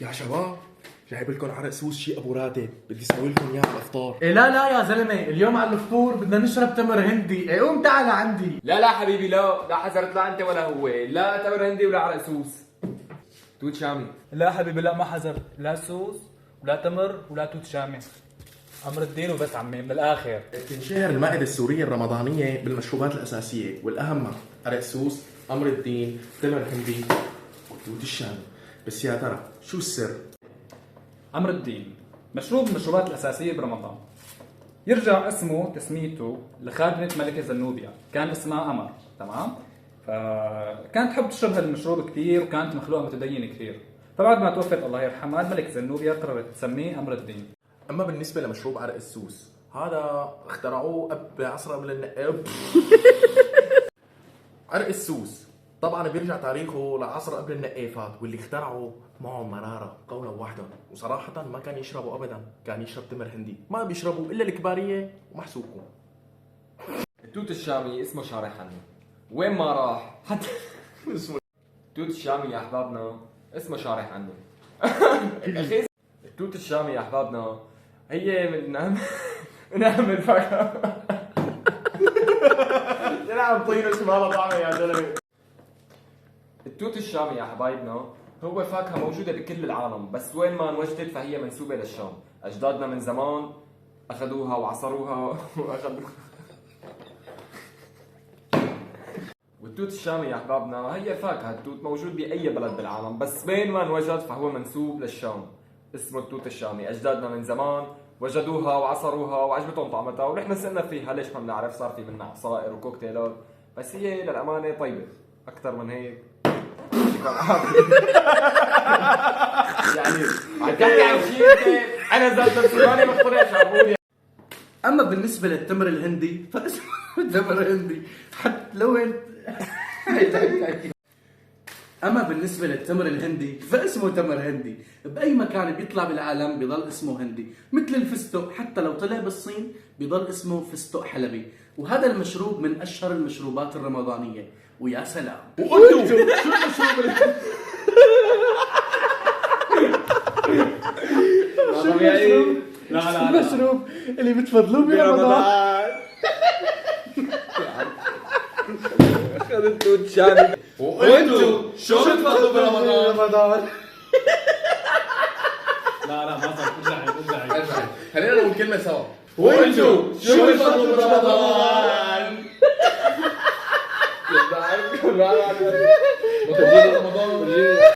يا شباب، جايب لكم عرق سوس شي ابو راتب، بدي اسوي لكم اياه على الافطار. إيه لا يا زلمه، اليوم على الفطور بدنا نشرب تمر هندي. إيه قوم تعال عندي. لا حبيبي، لا حزرت، لا انت ولا هو، لا تمر هندي ولا عرق سوس. توت شامي. لا حبيبي، لا ما حذرت، لا سوس ولا تمر ولا توت شامي. امر الدين وبس عمي، من الاخر. تنشهر المائدة السورية الرمضانية بالمشروبات الأساسية والأهم عرق سوس، أمر الدين، تمر هندي وتوت الشامي. بس يا ترى شو السر؟ امر الدين مشروب من المشروبات الاساسيه برمضان. يرجع اسمه تسميته لخادمه ملكه زنوبيا، كان اسمها امر، تمام؟ فكانت تحب تشرب هذا المشروب كثير، وكانت مخلوقه متدينه كثير. فبعد ما توفت الله يرحمها الملكه زنوبيا قررت تسميه امر الدين. أما بالنسبة لمشروب عرق السوس، هذا اخترعوه بعصر قبل النقاب. عرق السوس طبعا بيرجع تاريخه لعصر قبل النقافات، واللي اخترعوا معهم مرارة قولا واحدا، وصراحة ما كان يشربوا أبدا، كان يشرب تمر هندي، ما بيشربوا إلا الكبارية ومحسوبكم. التوت الشامي اسمه شارح عنه، وين ما راح حتى اسمه التوت الشامي يا احبابنا اسمه شارح عنه. اخي التوت الشامي يا احبابنا هي من اهم الفاكهه. نلعب طينه شمالها طعمه يا زلمه. التوت الشامي يا حبايبنا هو فاكهه موجوده بكل العالم، بس وين ما انوجدت فهي منسوبه للشام. اجدادنا من زمان اخذوها وعصروها واخذوها. والتوت الشامي يا احبابنا هي فاكهه، التوت موجود باي بلد بالعالم، بس وين ما انوجد فهو منسوب للشام. اسمه التوت الشامي، اجدادنا من زمان وجدوها وعصروها وعجبتهم طعمتها، ونحن سئلنا فيها ليش ما بنعرف، صار في منها عصائر وكوكتيلات، بس هي للامانه طيبه اكثر من هيك. يعطيكم العافيه. يعني عم تحكي عن شيء انا ذات نفسي ماني مقتنع شعبولي. اما بالنسبه للتمر الهندي فاسمه تمر هندي حتى لو انت. اما بالنسبه للتمر الهندي فاسمه تمر هندي، باي مكان بيطلع بالعالم بيضل اسمه هندي، مثل الفستق حتى لو طلع بالصين بيضل اسمه فستق حلبي. وهذا المشروب من اشهر المشروبات الرمضانيه. ويا سلام، وانتو شو المشروب لا المشروب اللي بتفضلوه برمضان. اخذ التوت شامي. وانتو شو بتفضلوا برمضان؟ لا ما صار، ارجعي. خلينا نقول كلمة سوا. وانتو شو بتفضلوا برمضان؟ رمضان